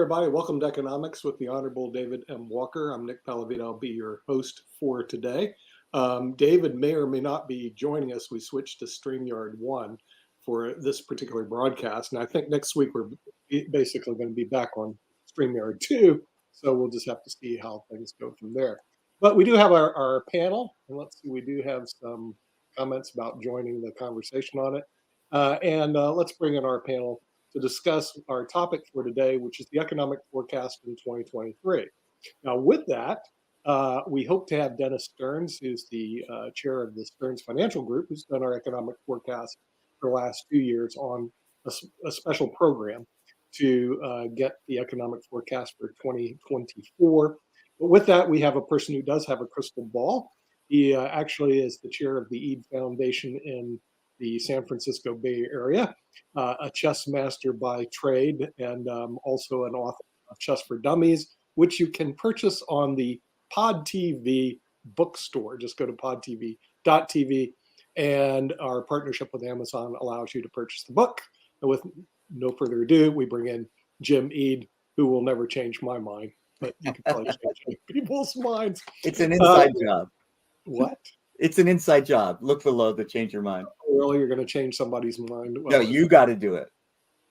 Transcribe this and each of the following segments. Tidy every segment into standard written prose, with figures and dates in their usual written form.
everybody. Welcome to Economics with the Honorable David M. Walker. I'm Nick Palavita. I'll be your host for today. David may or may not be joining us. We switched to StreamYard 1 for this particular broadcast. And I think next week we're basically going to be back on StreamYard 2. So we'll just have to see how things go from there. But we do have our panel. And let's see, we do have some comments about joining the conversation on it. Let's bring in our panel to discuss our topic for today, which is the economic forecast in 2023. Now, with that, we hope to have Dennis Stearns, who's the chair of the Stearns Financial Group, who's done our economic forecast for the last 2 years on a special program to get the economic forecast for 2024. But with that, we have a person who does have a crystal ball. He actually is the chair of the Eid Foundation in the San Francisco Bay Area, a chess master by trade, and also an author of Chess for Dummies, which you can purchase on the Pod TV bookstore. Just go to podtv.tv, and our partnership with Amazon allows you to purchase the book. And with no further ado, we bring in Jim Eid, who will never change my mind, but you can probably change people's minds. It's an inside job. What? It's an inside job. Look below to change your mind. Really, you're going to change somebody's mind? Well, no, you got to do it.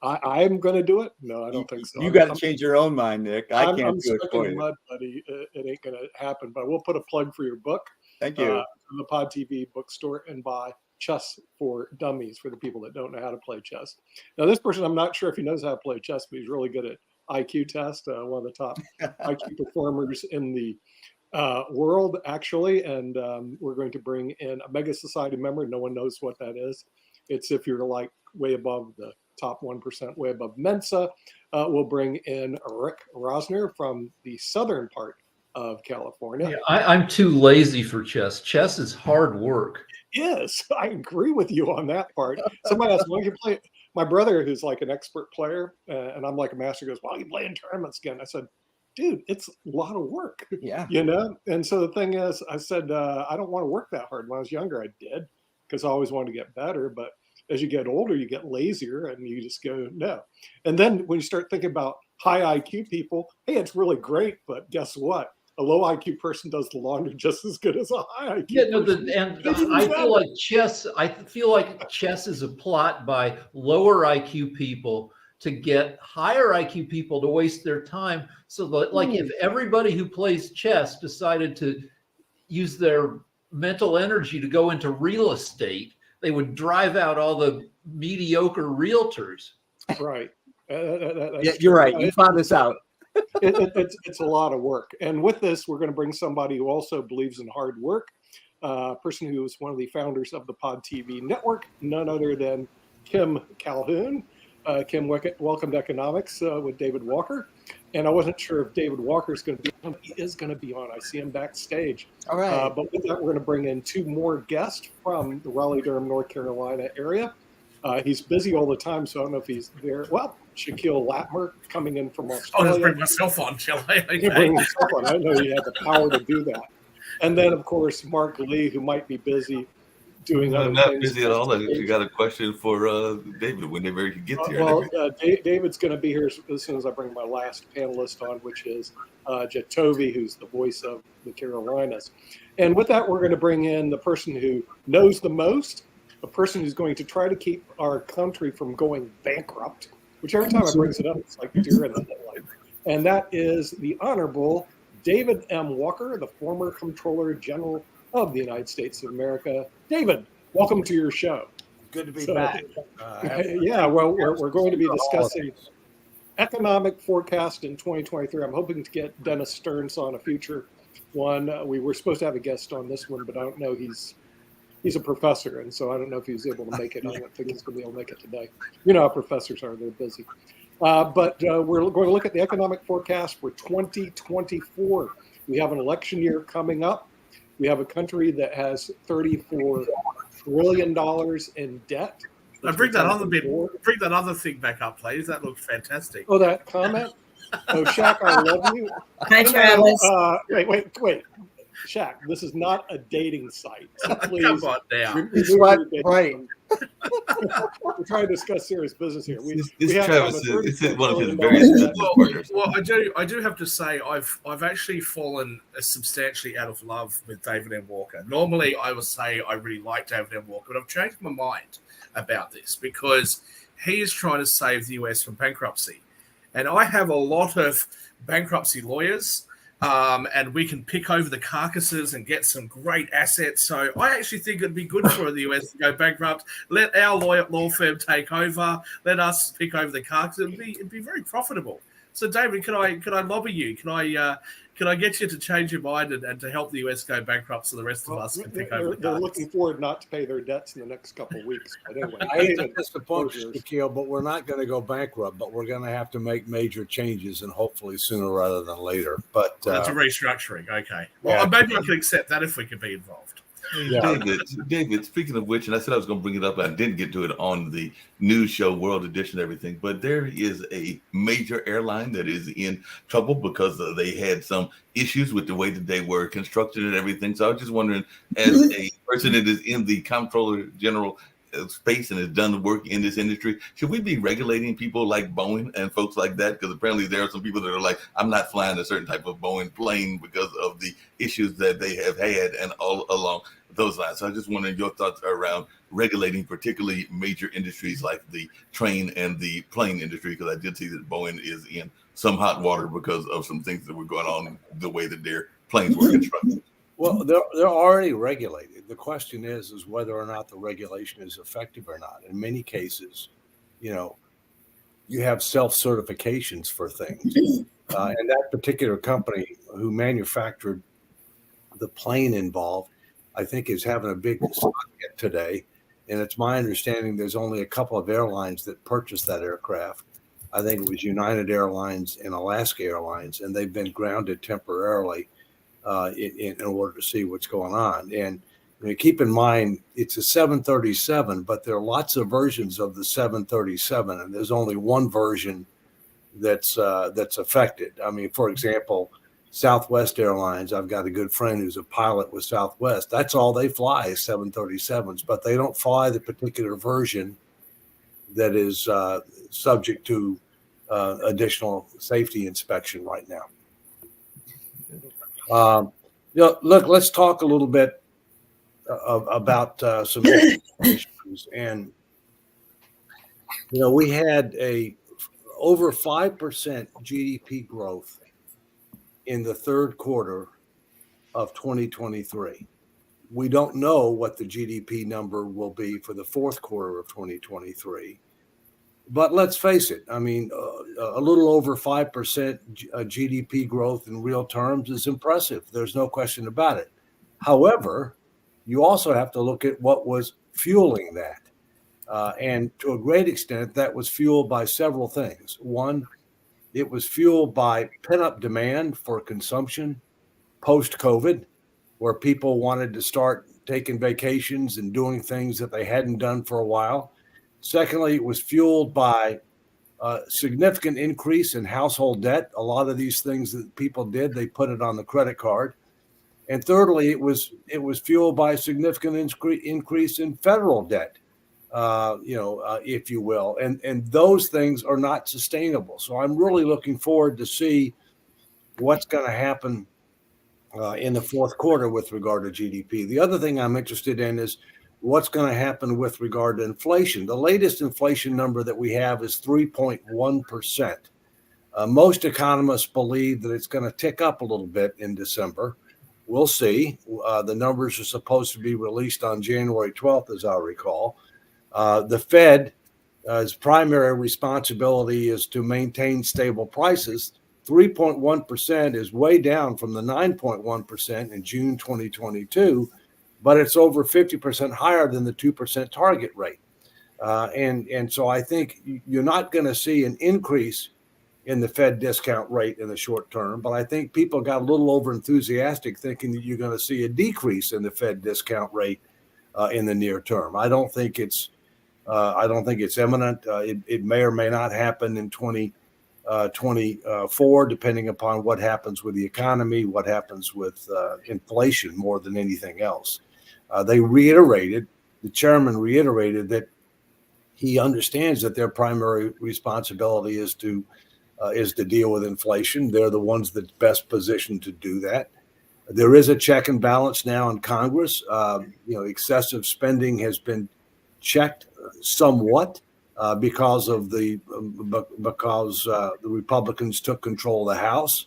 I'm going to do it? No, I don't think so. You got to change your own mind, Nick. I can't do it for you. Mud, buddy. It ain't going to happen. But we'll put a plug for your book. Thank you. From the Pod TV bookstore, and buy Chess for Dummies for the people that don't know how to play chess. Now, this person, I'm not sure if he knows how to play chess, but he's really good at IQ test. One of the top IQ performers in the world, actually. And we're going to bring in a Mega Society member. No one knows what that is. It's if you're like way above the top 1%, way above Mensa. We'll bring in Rick Rosner from the southern part of California. Yeah, I'm too lazy for chess. Chess is hard work. Yes, I agree with you on that part. Somebody asked, why don't you play? My brother, who's like an expert player, and I'm like a master, goes, why don't you play in tournaments again? I said, dude, it's a lot of work. Yeah. You know? And so the thing is, I said, I don't want to work that hard. When I was younger, I did, because I always wanted to get better. But as you get older, you get lazier and you just go, no. And then when you start thinking about high IQ people, hey, it's really great, but guess what? A low IQ person does the laundry just as good as a high IQ. Yeah, no, person. I feel like chess is a plot by lower IQ people to get higher IQ people to waste their time. So that, like, if everybody who plays chess decided to use their mental energy to go into real estate, they would drive out all the mediocre realtors. Right. Yeah, you're right. You found this out. It's a lot of work. And with this, we're going to bring somebody who also believes in hard work, a person who is one of the founders of the Pod TV network, none other than Kim Calhoun. Kim, welcome to Economics with David Walker. And I wasn't sure if David Walker is going to be on. He is going to be on. I see him backstage. All right. But with that, we're going to bring in two more guests from the Raleigh-Durham, North Carolina area. He's busy all the time, so I don't know if he's there. Well, Shaquille Latmer coming in from Australia. I'll just bring myself on, shall I? Okay. Bring myself on. I didn't know you had the power to do that. And then, of course, Mark Lee, who might be busy doing other I'm not things. busy at all. If you got a question for David, whenever he gets here. Well, David's going to be here as soon as I bring my last panelist on, which is Jatovi, who's the voice of the Carolinas. And with that, we're going to bring in the person who knows the most, a person who's going to try to keep our country from going bankrupt, which every time I brings it up, it's like deer in the headlight. And that is the Honorable David M. Walker, the former Comptroller General of the United States of America. David, welcome to your show. Good to be back. Yeah, well, we're going to be discussing economic forecast in 2023. I'm hoping to get Dennis Stearns on a future one. We were supposed to have a guest on this one, but I don't know. He's a professor, and so I don't know if he was able to make it. I don't think he's going to be able to make it today. You know how professors are; they're busy. But we're going to look at the economic forecast for 2024. We have an election year coming up. We have a country that has $34 trillion in debt. Bring that other thing back up, please. That looks fantastic. Oh, that comment? Oh, Shaq, I love you. Hi, Travis. Wait. Shaq, this is not a dating site. So please, Come on now. Right. We're trying to discuss serious business here. It's have Travis. a It's one of his $34 various billion business partners. Well, I do have to say I've actually fallen substantially out of love with David M. Walker. Normally, I would say I really like David M. Walker, but I've changed my mind about this because he is trying to save the US from bankruptcy, and I have a lot of bankruptcy lawyers. And we can pick over the carcasses and get some great assets. So I actually think it'd be good for the US to go bankrupt. Let our law firm take over. Let us pick over the carcasses. It'd be very profitable. So David, can I lobby you? Can I get you to change your mind and to help the US go bankrupt so the rest of us can pick over the They're carcasses? looking forward not to pay their debts in the next couple of weeks. But anyway, I hate to disappoint you, Shaquille, but we're not going to go bankrupt, but we're going to have to make major changes and hopefully sooner rather than later. But That's a restructuring. Okay. Well, maybe I can accept that if we could be involved. yeah. David, speaking of which, and I said I was going to bring it up, I didn't get to it on the news show, World Edition, everything, but there is a major airline that is in trouble because they had some issues with the way that they were constructed and everything. So I was just wondering, as a person that is in the Comptroller General space and has done the work in this industry, should we be regulating people like Boeing and folks like that? Because apparently there are some people that are like, I'm not flying a certain type of Boeing plane because of the issues that they have had and all along those lines. So I just wondering your thoughts around regulating particularly major industries like the train and the plane industry, because I did see that Boeing is in some hot water because of some things that were going on the way that their planes were constructed. Well, they're already regulated. The question is whether or not the regulation is effective or not. In many cases, you have self-certifications for things. And that particular company who manufactured the plane involved, I think, is having a big stock hit today. And it's my understanding there's only a couple of airlines that purchased that aircraft. I think it was United Airlines and Alaska Airlines, and they've been grounded temporarily in order to see what's going on. And keep in mind, it's a 737, but there are lots of versions of the 737, and there's only one version that's affected. I mean, for example, Southwest Airlines, I've got a good friend who's a pilot with Southwest. That's all they fly is 737s, but they don't fly the particular version that is subject to additional safety inspection right now. Look, let's talk a little bit about some issues. And, we had over 5% GDP growth in the third quarter of 2023. We don't know what the GDP number will be for the fourth quarter of 2023. But let's face it, I mean, a little over 5% GDP growth in real terms is impressive. There's no question about it. However, you also have to look at what was fueling that. And to a great extent, that was fueled by several things. One, it was fueled by pent-up demand for consumption post-COVID, where people wanted to start taking vacations and doing things that they hadn't done for a while. Secondly, it was fueled by a significant increase in household debt. A lot of these things that people did, they put it on the credit card. And thirdly, it was fueled by a significant increase in federal debt, if you will. And those things are not sustainable. So I'm really looking forward to see what's going to happen in the fourth quarter with regard to GDP. The other thing I'm interested in is what's going to happen with regard to inflation. The latest inflation number that we have is 3.1%. Most economists believe that it's going to tick up a little bit in December. We'll see. The numbers are supposed to be released on January 12th, as I recall. The Fed's primary responsibility is to maintain stable prices. 3.1% is way down from the 9.1% in June 2022, but it's over 50% higher than the 2% target rate. And so I think you're not going to see an increase in the Fed discount rate in the short term, but I think people got a little over enthusiastic thinking that you're going to see a decrease in the Fed discount rate in the near term. I don't think it's imminent. It may or may not happen in 2024, depending upon what happens with the economy, what happens with inflation more than anything else. The chairman reiterated that he understands that their primary responsibility is to deal with inflation. They're the ones that's best positioned to do that. There is a check and balance now in Congress. Excessive spending has been checked somewhat because the Republicans took control of the House.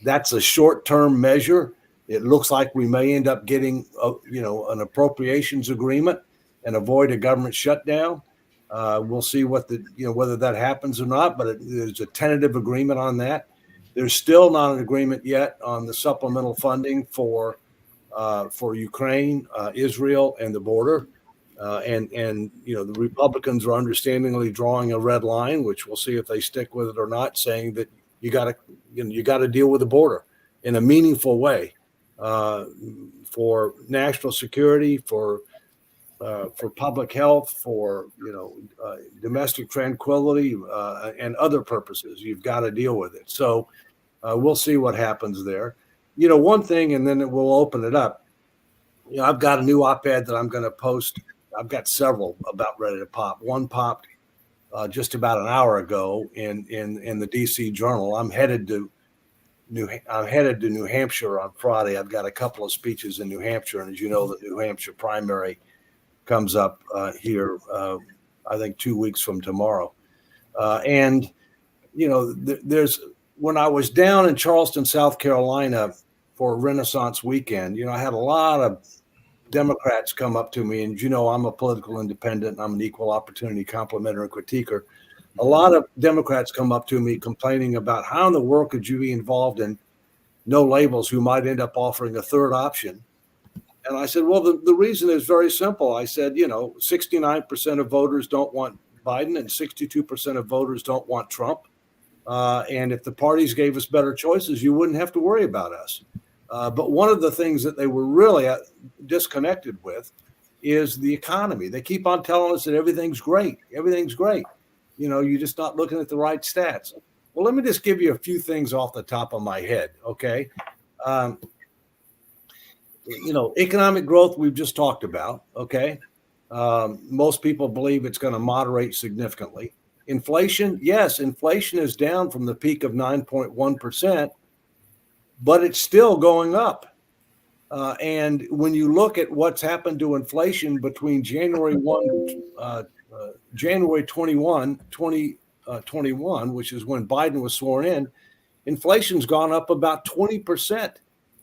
That's a short-term measure. It looks like we may end up getting an appropriations agreement and avoid a government shutdown. We'll see whether that happens or not, but there's a tentative agreement on that. There's still not an agreement yet on the supplemental funding for Ukraine, Israel, and the border. The Republicans are understandingly drawing a red line, which we'll see if they stick with it or not, saying that you got to deal with the border in a meaningful way for national security, for public health, for domestic tranquility, and other purposes. You've got to deal with it. So we'll see what happens there. One thing, and then we'll open it up. I've got a new op-ed that I'm going to post. I've got several about ready to pop. One popped just about an hour ago in the DC Journal. I'm headed to New Hampshire on Friday. I've got a couple of speeches in New Hampshire, and as you know, the New Hampshire primary comes up here, I think 2 weeks from tomorrow. There's when I was down in Charleston, South Carolina for Renaissance weekend, I had a lot of Democrats come up to me, and I'm a political independent. I'm an equal opportunity complimenter and critiquer. A lot of Democrats come up to me complaining about how in the world could you be involved in no labels who might end up offering a third option. And I said, well, the reason is very simple. I said, 69% of voters don't want Biden and 62% of voters don't want Trump. And if the parties gave us better choices, you wouldn't have to worry about us. But one of the things that they were really disconnected with is the economy. They keep on telling us that everything's great. Everything's great. You're just not looking at the right stats. Well, let me just give you a few things off the top of my head, okay? Economic growth we've just talked about, okay? Most people believe it's going to moderate significantly. Inflation, yes, inflation is down from the peak of 9.1%, but it's still going up. And when you look at what's happened to inflation between January 2021, which is when Biden was sworn in, inflation's gone up about 20%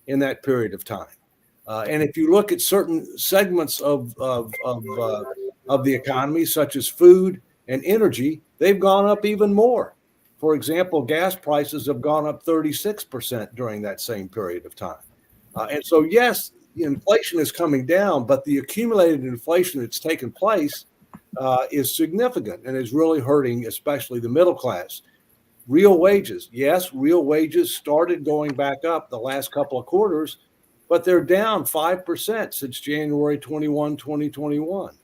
in that period of time. And if you look at certain segments of the economy, such as food and energy, they've gone up even more. For example, gas prices have gone up 36% during that same period of time. And so, yes, inflation is coming down, but the accumulated inflation that's taken place is significant and is really hurting, especially the middle class. Real wages, yes, real wages started going back up the last couple of quarters, but they're down 5% since January 21, 2021.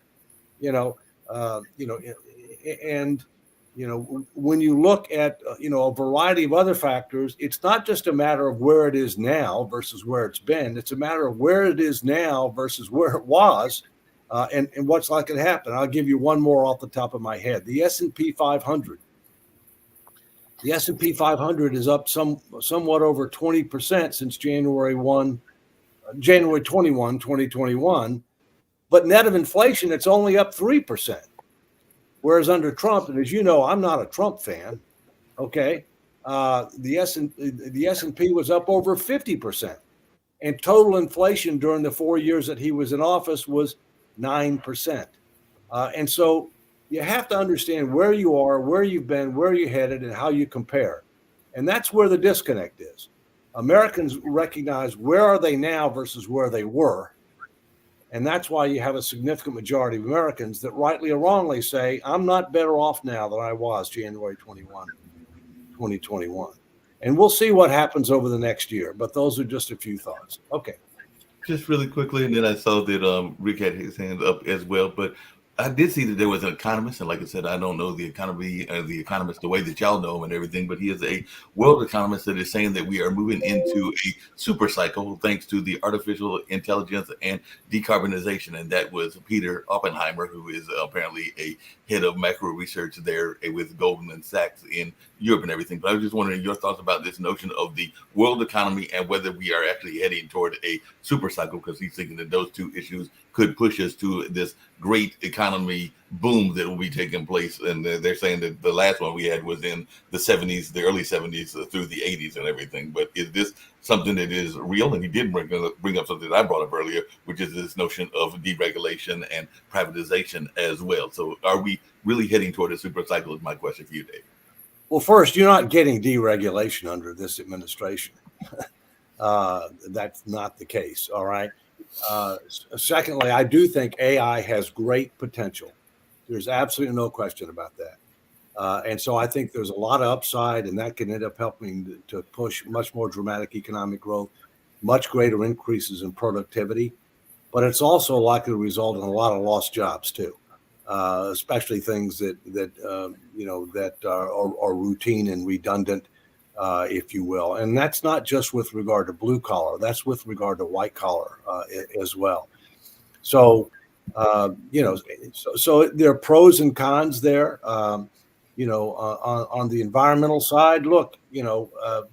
When you look at, a variety of other factors, it's not just a matter of where it is now versus where it's been. It's a matter of where it is now versus where it was and what's likely to happen. I'll give you one more off the top of my head. The S&P 500. The S&P 500 is up somewhat over 20% since January 21, 2021. But net of inflation, it's only up 3%. Whereas under Trump, and as you know, I'm not a Trump fan, okay, the S&P was up over 50%. And total inflation during the 4 years that he was in office was 9%. And so you have to understand where you are, where you've been, where you're headed, and how you compare. And that's where the disconnect is. Americans recognize where are they now versus where they were. And that's why you have a significant majority of Americans that rightly or wrongly say, I'm not better off now than I was January 21, 2021. And we'll see what happens over the next year. But those are just a few thoughts. Okay. Just really quickly, and then I saw that Rick had his hand up as well. But I did see that there was an economist, and like I said, I don't know the economy, the economist the way that y'all know him and everything, but he is a world economist that is saying that we are moving into a super cycle thanks to the artificial intelligence and decarbonization. And that was Peter Oppenheimer, who is apparently a head of macro research there with Goldman Sachs in Europe and everything. But I was just wondering your thoughts about this notion of the world economy and whether we are actually heading toward a super cycle, because he's thinking that those two issues could push us to this great economy boom that will be taking place. And they're saying that the last one we had was in the 70s, the early 70s through the 80s and everything. But is this something that is real? And he did bring up something that I brought up earlier, which is this notion of deregulation and privatization as well. So are we really heading toward a super cycle is my question for you, Dave. Well, first, you're not getting deregulation under this administration. That's not the case. All right. Secondly, I do think AI has great potential. There's absolutely no question about that. And so I think there's a lot of upside, and that can end up helping to push much more dramatic economic growth, much greater increases in productivity. But it's also likely to result in a lot of lost jobs too, especially things that are routine and redundant, if you will. And that's not just with regard to blue collar, that's with regard to white collar as well. So, so there are pros and cons there. On the environmental side, look,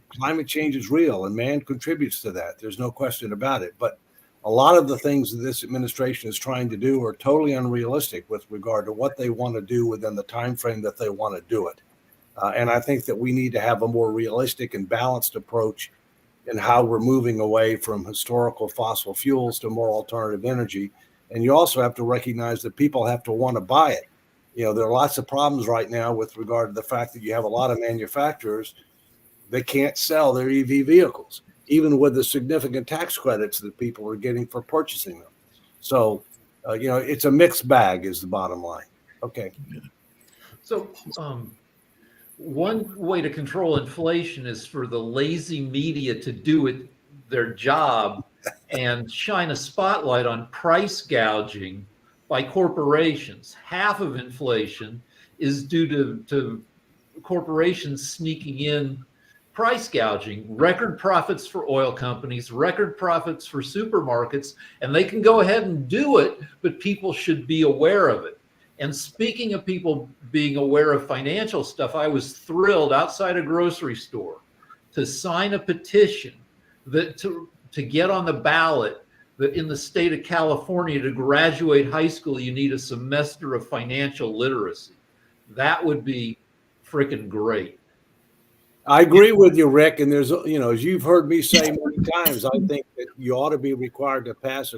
climate change is real and man contributes to that. There's no question about it. But a lot of the things that this administration is trying to do are totally unrealistic with regard to what they want to do within the time frame that they want to do it. And I think that we need to have a more realistic and balanced approach in how we're moving away from historical fossil fuels to more alternative energy. And you also have to recognize that people have to want to buy it. There are lots of problems right now with regard to the fact that you have a lot of manufacturers that can't sell their EV vehicles, even with the significant tax credits that people are getting for purchasing them. So, it's a mixed bag is the bottom line. Okay. So, one way to control inflation is for the lazy media to do their job and shine a spotlight on price gouging by corporations. Half of inflation is due to corporations sneaking in price gouging, record profits for oil companies, record profits for supermarkets, and they can go ahead and do it, but people should be aware of it. And speaking of people being aware of financial stuff, I was thrilled outside a grocery store to sign a petition that to get on the ballot that in the state of California, to graduate high school, you need a semester of financial literacy. That would be freaking great. I agree with you, Rick. And there's, as you've heard me say many times, I think that you ought to be required to pass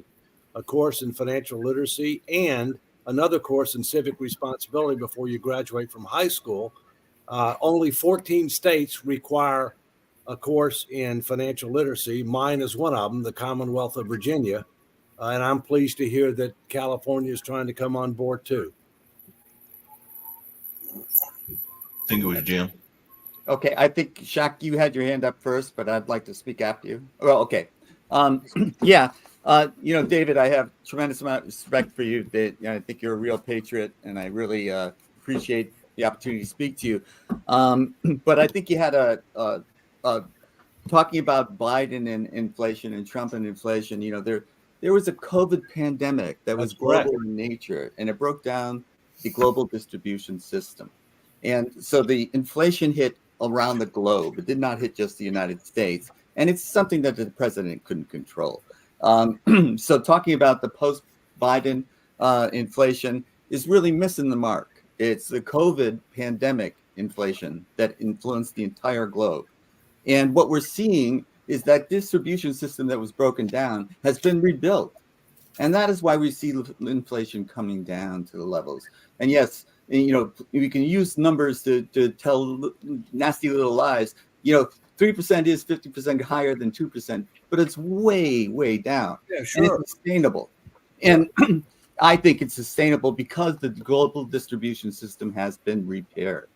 a course in financial literacy and another course in civic responsibility before you graduate from high school. Only 14 states require a course in financial literacy. Mine is one of them, the Commonwealth of Virginia. And I'm pleased to hear that California is trying to come on board too. I think it was Jim. Okay, I think, Shaq, you had your hand up first, but I'd like to speak after you. Well, okay. David, I have tremendous amount of respect for you. I think you're a real patriot, and I really appreciate the opportunity to speak to you. But I think you had talking about Biden and inflation and Trump and inflation. There was a COVID pandemic that was global in nature, and it broke down the global distribution system. And so the inflation hit around the globe. It did not hit just the United States. And it's something that the president couldn't control. So talking about the post-Biden inflation is really missing the mark. It's the COVID pandemic inflation that influenced the entire globe. And what we're seeing is that distribution system that was broken down has been rebuilt. And that is why we see inflation coming down to the levels. And yes, we can use numbers to tell nasty little lies. 3% is 50% higher than 2%, but it's way, way down. Yeah, sure. And it's sustainable. And I think it's sustainable because the global distribution system has been repaired.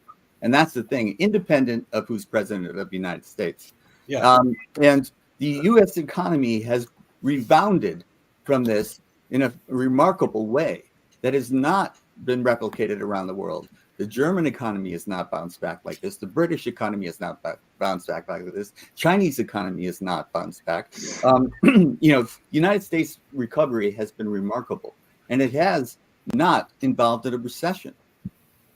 And that's the thing, independent of who's president of the United States. Yeah. And the U.S. economy has rebounded from this in a remarkable way. that has not been replicated around the world. The German economy has not bounced back like this. The British economy has not bounced back like this. Chinese economy has not bounced back. United States recovery has been remarkable, and it has not involved in a recession.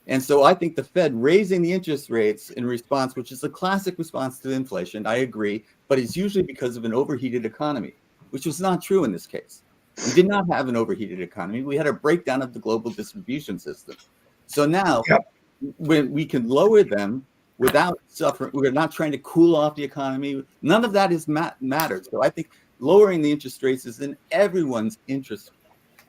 And so I think the Fed raising the interest rates in response, which is a classic response to inflation, I agree, but it's usually because of an overheated economy, which was not true in this case. We did not have an overheated economy. We had a breakdown of the global distribution system. So now, when we can lower them without suffering, we're not trying to cool off the economy. None of that is mattered. So I think lowering the interest rates is in everyone's interest,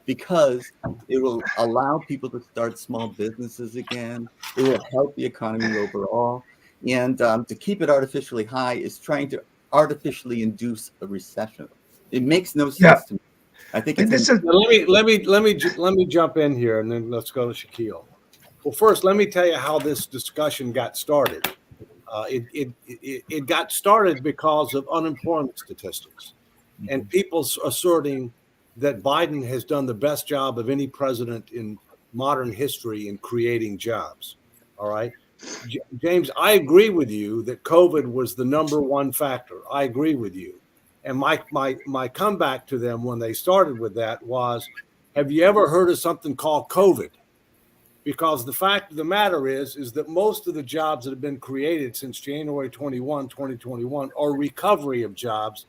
because it will allow people to start small businesses again. It will help the economy overall. And to keep it artificially high is trying to artificially induce a recession. It makes no sense to me. I think it's let me jump in here, and then let's go to Shaquille. Well, first, let me tell you how this discussion got started. It got started because of unemployment statistics and people asserting that Biden has done the best job of any president in modern history in creating jobs. All right. James, I agree with you that COVID was the number one factor. I agree with you. And my comeback to them when they started with that was, have you ever heard of something called COVID? Because the fact of the matter is that most of the jobs that have been created since January 2021 are recovery of jobs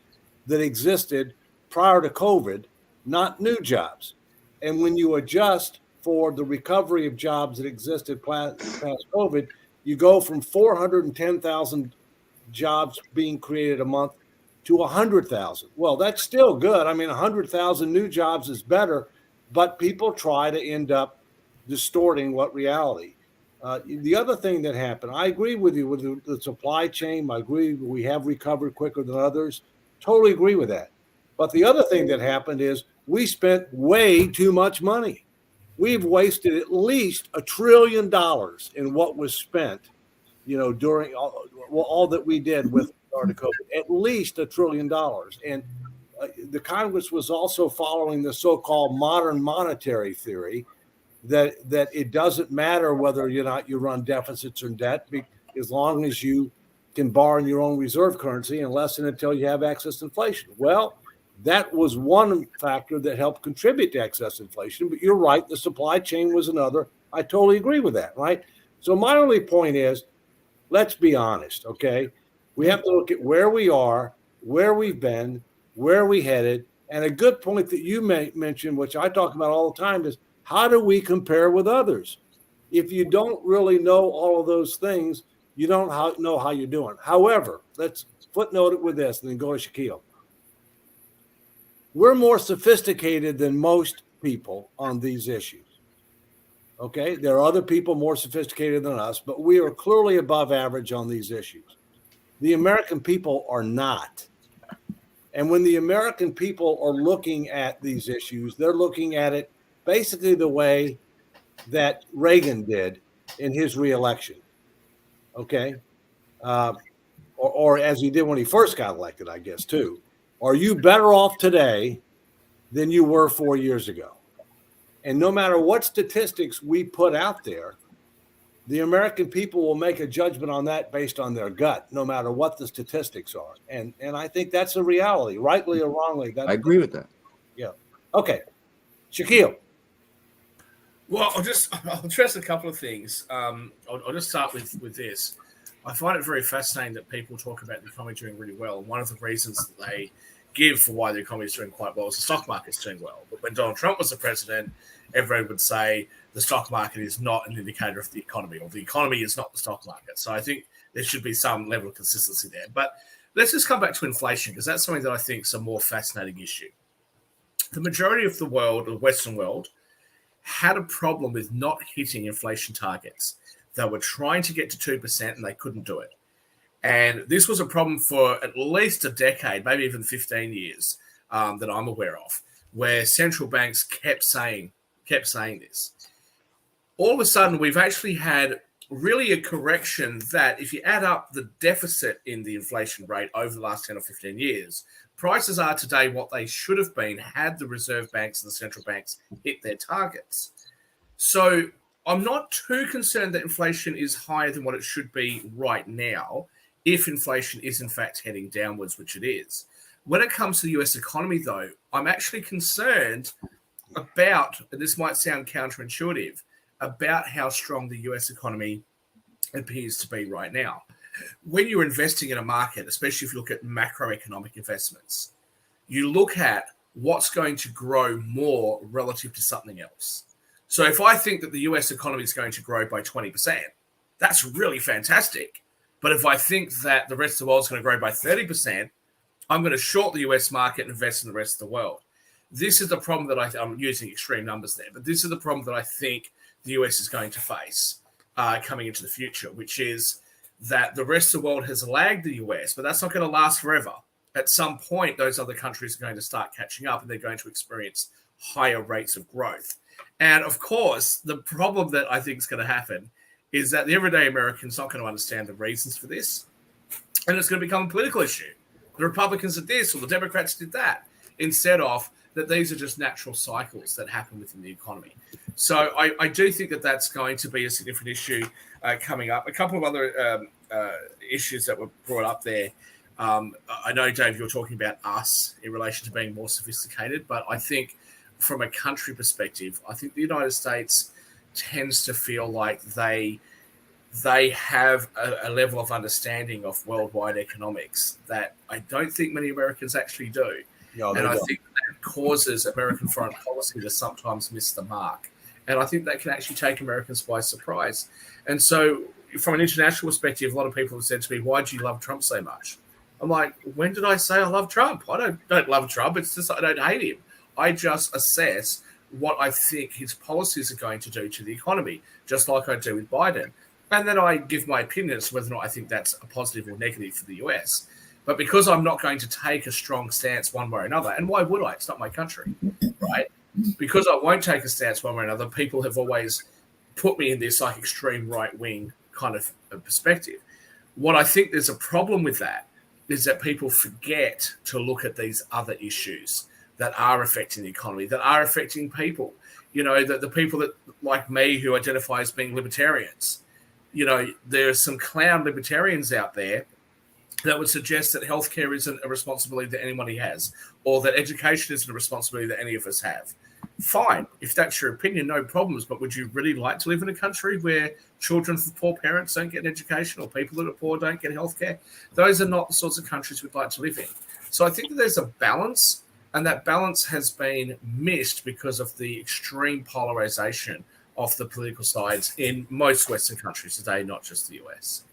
that existed prior to COVID, not new jobs. And when you adjust for the recovery of jobs that existed past COVID, you go from 410,000 jobs being created a month to 100,000. Well, that's still good. I mean, 100,000 new jobs is better, but people try to end up distorting what reality. The other thing that happened, I agree with you with the supply chain. I agree we have recovered quicker than others. Totally agree with that. But the other thing that happened is we spent way too much money. We've wasted at least $1 trillion in what was spent, during all that we did with regard to COVID. At least $1 trillion. And the Congress was also following the so-called modern monetary theory that it doesn't matter whether or not you run deficits or debt, as long as you can borrow in your own reserve currency, unless and until you have excess inflation. Well, that was one factor that helped contribute to excess inflation. But you're right, the supply chain was another. I totally agree with that, right? So my only point is, let's be honest, okay? We have to look at where we are, where we've been, where we headed. And a good point that you mentioned, which I talk about all the time, is how do we compare with others? If you don't really know all of those things, you don't know how you're doing. However, let's footnote it with this and then go to Shaquille. We're more sophisticated than most people on these issues. Okay, there are other people more sophisticated than us, but we are clearly above average on these issues. The American people are not. And when the American people are looking at these issues, they're looking at it basically the way that Reagan did in his reelection. Okay, or as he did when he first got elected, I guess, too. Are you better off today than you were 4 years ago? And no matter what statistics we put out there, the American people will make a judgment on that based on their gut, no matter what the statistics are. And I think that's a reality, rightly or wrongly. I agree with that. Yeah. Okay. Shaquille. Well, I'll address a couple of things. I'll just start with this. I find it very fascinating that people talk about the economy doing really well. And one of the reasons that they give for why the economy is doing quite well is the stock market's doing well. But when Donald Trump was the president, everyone would say the stock market is not an indicator of the economy, or the economy is not the stock market. So I think there should be some level of consistency there. But let's just come back to inflation, because that's something that I think is a more fascinating issue. The majority of the world, the Western world, had a problem with not hitting inflation targets. They were trying to get to 2% and they couldn't do it. And this was a problem for at least a decade, maybe even 15 years that I'm aware of, where central banks kept saying this. All of a sudden, we've actually had really a correction that if you add up the deficit in the inflation rate over the last 10 or 15 years, prices are today what they should have been had the reserve banks and the central banks hit their targets. So I'm not too concerned that inflation is higher than what it should be right now, if inflation is in fact heading downwards, which it is. When it comes to the US economy, though, I'm actually concerned about, and this might sound counterintuitive, about how strong the US economy appears to be right now. When you're investing in a market, especially if you look at macroeconomic investments, you look at what's going to grow more relative to something else. So if I think that the US economy is going to grow by 20%, that's really fantastic. But if I think that the rest of the world is going to grow by 30%, I'm going to short the US market and invest in the rest of the world. This is the problem that I'm using extreme numbers there, but this is the problem that I think the US is going to face coming into the future, which is that the rest of the world has lagged the US, but that's not going to last forever. At some point, those other countries are going to start catching up and they're going to experience higher rates of growth. And of course, the problem that I think is going to happen is that the everyday American's not going to understand the reasons for this. And it's going to become a political issue. The Republicans did this or the Democrats did that, instead of that these are just natural cycles that happen within the economy. So I do think that that's going to be a significant issue coming up. A couple of other issues that were brought up there. I know, Dave, you're talking about us in relation to being more sophisticated, but I think from a country perspective, I think the United States tends to feel like they have a level of understanding of worldwide economics that I don't think many Americans actually do. No, and I think that causes American foreign policy to sometimes miss the mark. And I think that can actually take Americans by surprise. And so from an international perspective, a lot of people have said to me, why do you love Trump so much? I'm like, when did I say I love Trump? I don't love Trump. It's just I don't hate him. I just assess what I think his policies are going to do to the economy, just like I do with Biden. And then I give my opinion as to whether or not I think that's a positive or negative for the US. But because I'm not going to take a strong stance one way or another, and why would I? It's not my country, right? Because I won't take a stance one way or another, people have always put me in this like extreme right-wing kind of perspective. What I think there's a problem with that is that people forget to look at these other issues that are affecting the economy, that are affecting people. You know, the people that, like me, who identify as being libertarians. You know, there are some clown libertarians out there that would suggest that healthcare isn't a responsibility that anybody has, or that education isn't a responsibility that any of us have. Fine, if that's your opinion, no problems. But would you really like to live in a country where children from poor parents don't get an education, or people that are poor don't get healthcare? Those are not the sorts of countries we'd like to live in. So I think that there's a balance, and that balance has been missed because of the extreme polarization of the political sides in most Western countries today, not just the US.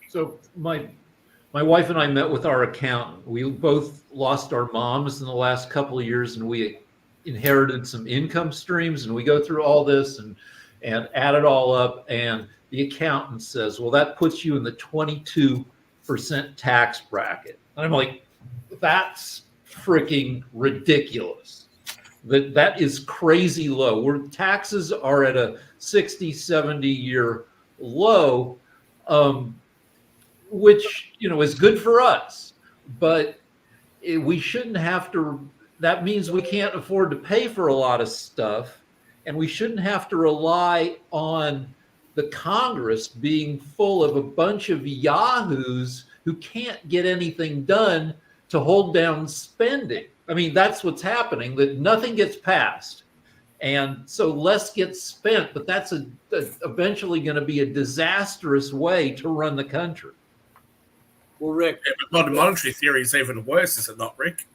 So my wife and I met with our accountant. We both lost our moms in the last couple of years, and we inherited some income streams. And we go through all this and add it all up. And the accountant says, well, that puts you in the 22% tax bracket. And I'm like, that's freaking ridiculous. That is crazy low. Where taxes are at a 60, 70-year low, which, you know, is good for us, but we shouldn't have to. That means we can't afford to pay for a lot of stuff, and we shouldn't have to rely on the Congress being full of a bunch of yahoos who can't get anything done to hold down spending. I mean, that's what's happening, that nothing gets passed. And so less gets spent, but that's eventually going to be a disastrous way to run the country. Well, Rick, Yeah, but modern monetary theory is even worse, is it not, Rick?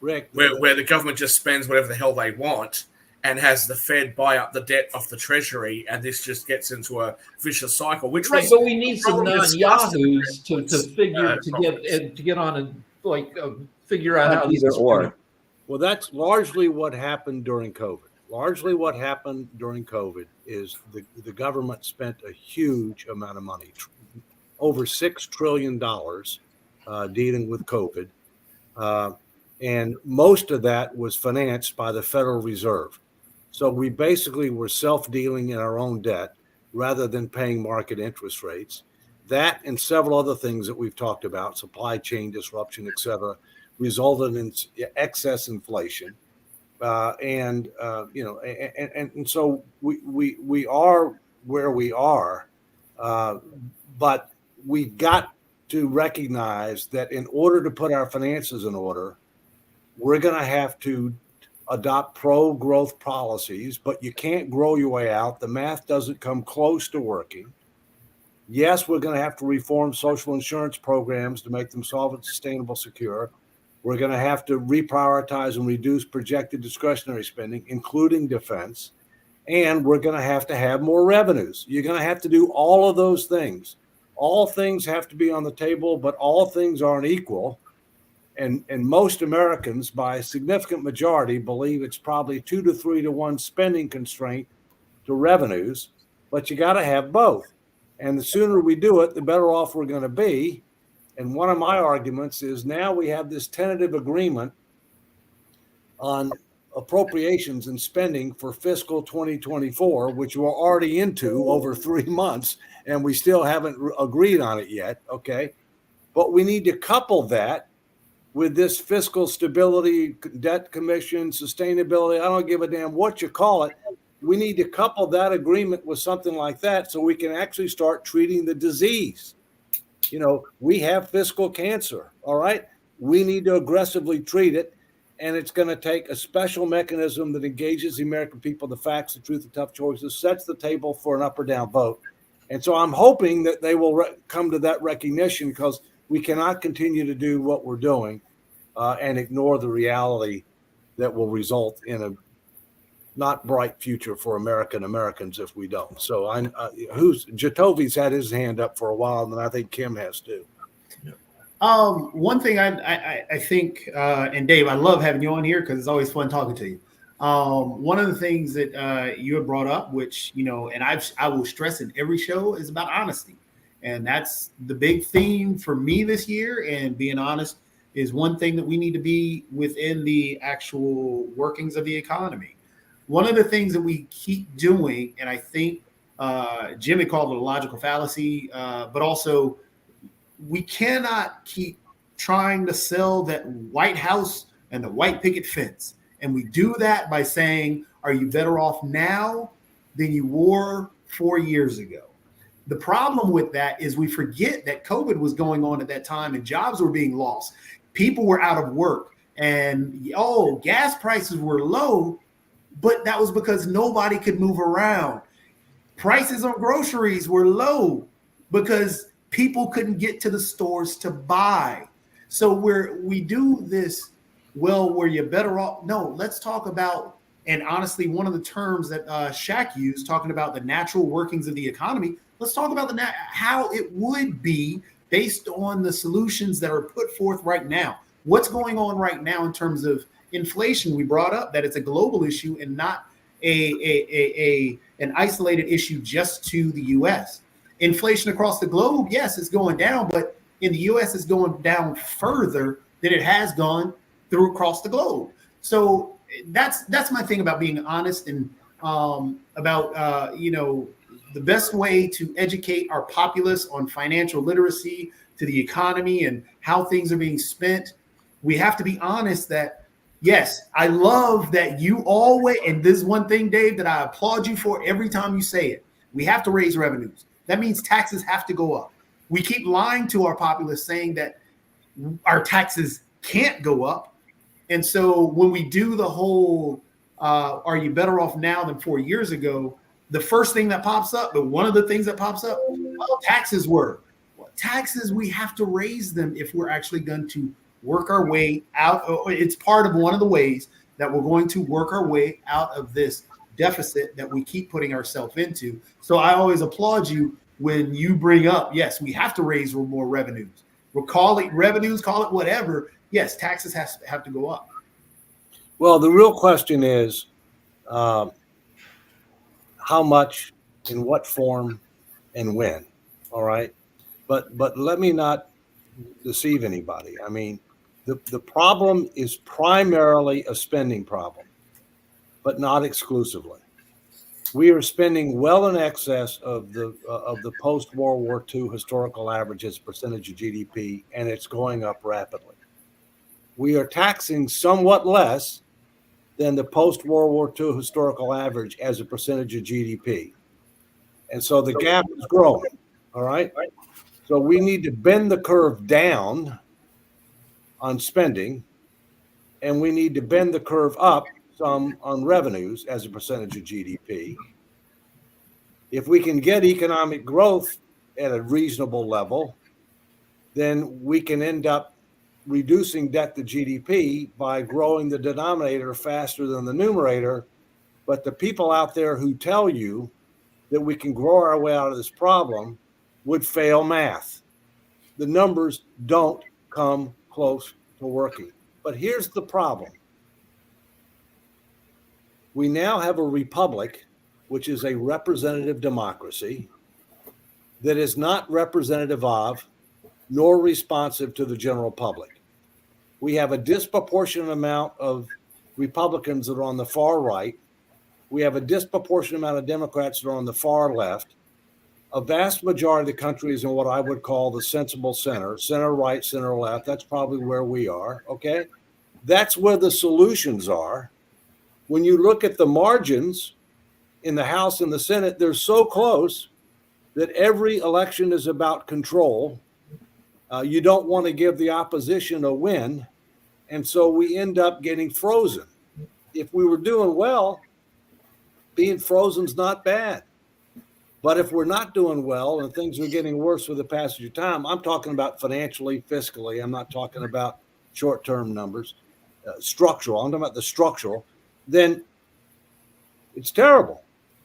Rick, Where the government just spends whatever the hell they want and has the Fed buy up the debt of the Treasury, and this just gets into a vicious cycle. Which Right, was but we need some discussed in non-yahoos to get on and figure out how these Either or. well, that's largely what happened during COVID. Largely what happened during COVID is the government spent a huge amount of money, over $6 trillion dealing with COVID. And most of that was financed by the Federal Reserve. So we basically were self-dealing in our own debt rather than paying market interest rates. that and several other things that we've talked about, supply chain disruption, et cetera, resulted in excess inflation. And so we are where we are, but we've got to recognize that in order to put our finances in order, we're going to have to adopt pro-growth policies, but you can't grow your way out. The math doesn't come close to working. Yes, we're going to have to reform social insurance programs to make them solvent, sustainable, secure. We're going to have to reprioritize and reduce projected discretionary spending, including defense. And we're going to have more revenues. You're going to have to do all of those things. All things have to be on the table, but all things aren't equal. And most Americans, by a significant majority, believe it's probably 2 to 3 to 1 spending constraint to revenues, but you got to have both. And the sooner we do it, the better off we're going to be. And one of my arguments is now we have this tentative agreement on appropriations and spending for fiscal 2024, which we're already into over 3 months, and we still haven't agreed on it yet. Okay. But we need to couple that with this fiscal stability, debt commission, sustainability. I don't give a damn what you call it. We need to couple that agreement with something like that so we can actually start treating the disease. We have fiscal cancer. All right. We need to aggressively treat it. And it's going to take a special mechanism that engages the American people, the facts, the truth, the tough choices, sets the table for an up or down vote. And so I'm hoping that they will come to that recognition, because we cannot continue to do what we're doing and ignore the reality that will result in a not bright future for Americans if we don't. So Jatovi's had his hand up for a while, and I think Kim has too. One thing I think, and Dave, I love having you on here because it's always fun talking to you. One of the things that you have brought up, which, and I will stress in every show, is about honesty. And that's the big theme for me this year. And being honest is one thing that we need to be within the actual workings of the economy. One of the things that we keep doing, and I think Jimmy called it a logical fallacy, but also we cannot keep trying to sell that White House and the white picket fence. And we do that by saying, are you better off now than you were 4 years ago? The problem with that is we forget that COVID was going on at that time and jobs were being lost. People were out of work and, gas prices were low, but that was because nobody could move around. Prices on groceries were low because people couldn't get to the stores to buy. So we do this, where you're better off. No, let's talk about, and honestly, one of the terms that Shaq used, talking about the natural workings of the economy, let's talk about how it would be based on the solutions that are put forth right now. What's going on right now in terms of inflation? We brought up that it's a global issue and not an isolated issue just to the U.S. Inflation across the globe, yes, it's going down, but in the U.S., it's going down further than it has gone through across the globe. So that's my thing about being honest and about the best way to educate our populace on financial literacy, to the economy and how things are being spent. We have to be honest that, yes, I love that you always, and this is one thing, Dave, that I applaud you for every time you say it. We have to raise revenues. That means taxes have to go up. We keep lying to our populace saying that our taxes can't go up. And so when we do the whole, are you better off now than 4 years ago? The first thing that pops up, but one of the things that pops up, taxes were. Well, taxes, we have to raise them if we're actually going to work our way out. It's part of one of the ways that we're going to work our way out of this deficit that we keep putting ourselves into. So I always applaud you when you bring up, yes, we have to raise more revenues. We'll call it revenues, call it whatever. Yes, taxes have to go up. Well, the real question is how much, in what form, and when. All right. But let me not deceive anybody. I mean, the problem is primarily a spending problem, but not exclusively. We are spending well in excess of the post-World War II historical average as a percentage of GDP, and it's going up rapidly. We are taxing somewhat less than the post-World War II historical average as a percentage of GDP. And so the gap is growing, all right? So we need to bend the curve down on spending, and we need to bend the curve up some on revenues as a percentage of GDP. If we can get economic growth at a reasonable level, then we can end up reducing debt to GDP by growing the denominator faster than the numerator. But the people out there who tell you that we can grow our way out of this problem would fail math. The numbers don't come close to working. But here's the problem. We now have a republic, which is a representative democracy, that is not representative of nor responsive to the general public. We have a disproportionate amount of Republicans that are on the far right. We have a disproportionate amount of Democrats that are on the far left. A vast majority of the country is in what I would call the sensible center, center right, center left. That's probably where we are, okay? That's where the solutions are. When you look at the margins in the House and the Senate, they're so close that every election is about control. You don't want to give the opposition a win, and so we end up getting frozen. If we were doing well, being frozen's not bad. But if we're not doing well and things are getting worse with the passage of time, I'm talking about financially, fiscally. I'm not talking about short-term numbers, structural. I'm talking about the structural. Then it's terrible.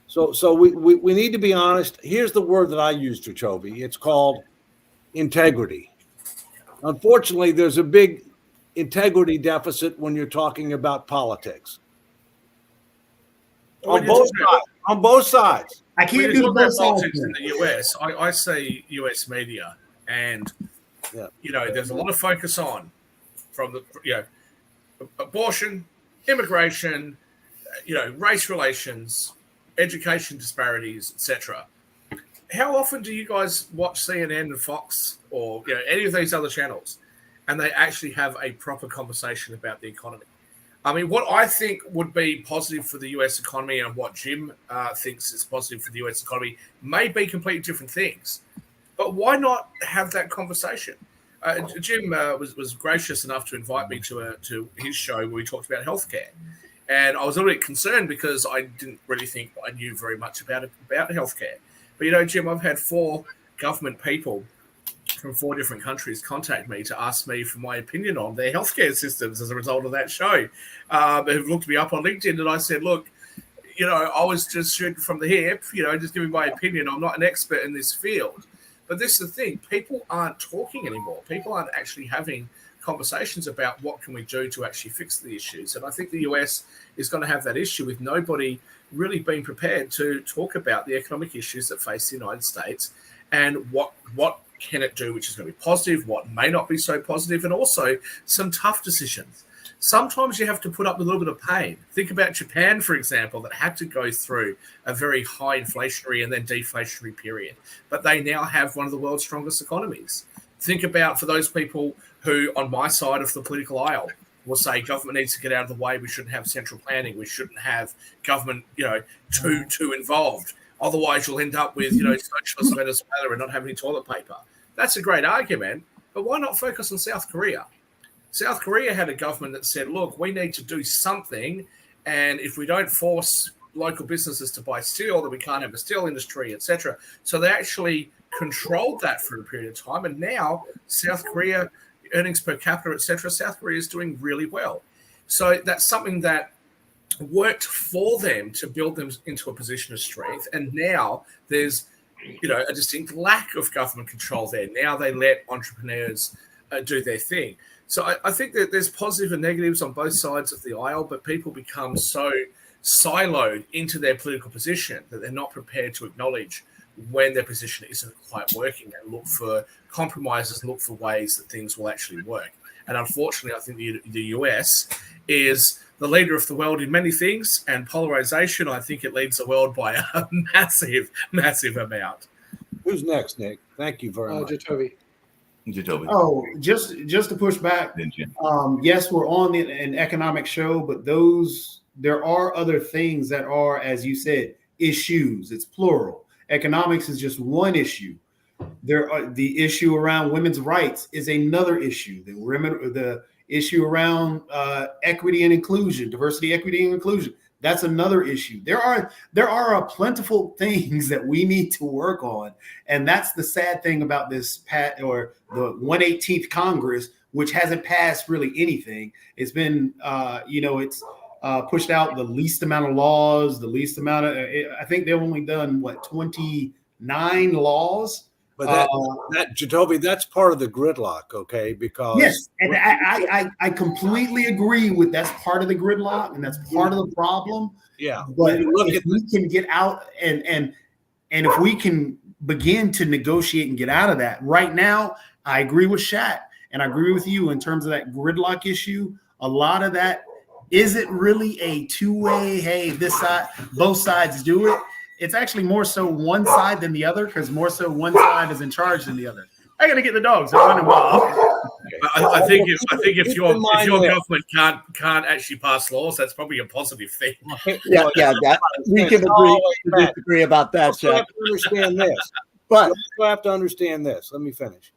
So we need to be honest. Here's the word that I use, Chovy. It's called integrity. Unfortunately, there's a big integrity deficit when you're talking about politics. On both sides. I can't When do you the talk about both sides. politics in the US, I say US media, and there's a lot of focus on from the abortion, immigration, race relations, education disparities, etc. How often do you guys watch CNN and Fox or any of these other channels, and they actually have a proper conversation about the economy? I mean, what I think would be positive for the US economy and what Jim thinks is positive for the US economy may be completely different things. But why not have that conversation? Jim was gracious enough to invite me to his show where we talked about healthcare. And I was a little bit concerned because I didn't really think I knew very much about healthcare. But, Jim, I've had 4 government people from 4 different countries contact me to ask me for my opinion on their healthcare systems as a result of that show. They've looked me up on LinkedIn, and I said, look, I was just shooting from the hip, just giving my opinion. I'm not an expert in this field. But this is the thing. People aren't talking anymore. People aren't actually having conversations about what can we do to actually fix the issues. And I think the US is going to have that issue with nobody really being prepared to talk about the economic issues that face the United States and what can it do, which is going to be positive, what may not be so positive, and also some tough decisions. Sometimes you have to put up with a little bit of pain. Think about Japan, for example, that had to go through a very high inflationary and then deflationary period, but they now have one of the world's strongest economies. Think about for those people who, on my side of the political aisle, will say government needs to get out of the way. We shouldn't have central planning. We shouldn't have government, too involved. Otherwise, you'll end up with, socialist Venezuela and not have any toilet paper. That's a great argument, but why not focus on South Korea? South Korea had a government that said, look, we need to do something, and if we don't force local businesses to buy steel, then we can't have a steel industry, etc. So they actually controlled that for a period of time, and now South Korea, earnings per capita, etc., South Korea is doing really well. So that's something that worked for them to build them into a position of strength, and now there's a distinct lack of government control there. Now they let entrepreneurs do their thing. So I think that there's positive and negatives on both sides of the aisle, but people become so siloed into their political position that they're not prepared to acknowledge when their position isn't quite working and look for compromises, look for ways that things will actually work. And unfortunately, I think the US is the leader of the world in many things, and polarization, I think it leads the world by a massive, massive amount. Who's next, Nick? Thank you very much. Jacoby. Jacoby. Oh, just to push back. Didn't you? Yes, we're on an economic show, but there are other things that are, as you said, issues. It's plural. Economics is just one issue. The issue around women's rights is another issue. The issue around equity and inclusion, diversity, equity, and inclusion. That's another issue. There are a plentiful things that we need to work on, and that's the sad thing about this the 118th Congress, which hasn't passed really anything. It's been, it's pushed out the least amount of laws, the least amount of. I think they've only done 29 laws. But that Jacoby, that's part of the gridlock, okay? Because yes, and I completely agree with that's part of the gridlock and that's part of the problem. yeah, But look if at we can get out and if we can begin to negotiate and get out of that right now, I agree with Shat and I agree with you in terms of that gridlock issue. A lot of that isn't really a two-way. Hey, this side, both sides do it. It's actually more so one side than the other because more so one side is in charge than the other. I gotta get the dogs. They're running wild. I think if your government can't actually pass laws, that's probably a positive thing. Yeah, that we can agree to disagree about that, You have Jack. to understand this. But You have to understand this. Let me finish.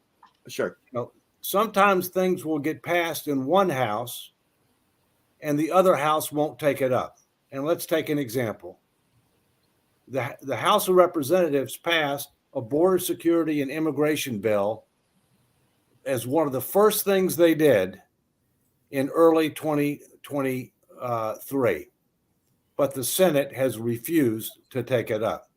sure. Sometimes things will get passed in one house and the other house won't take it up. And let's take an example. The House of Representatives passed a border security and immigration bill as one of the first things they did in early 2023. But the Senate has refused to take it up.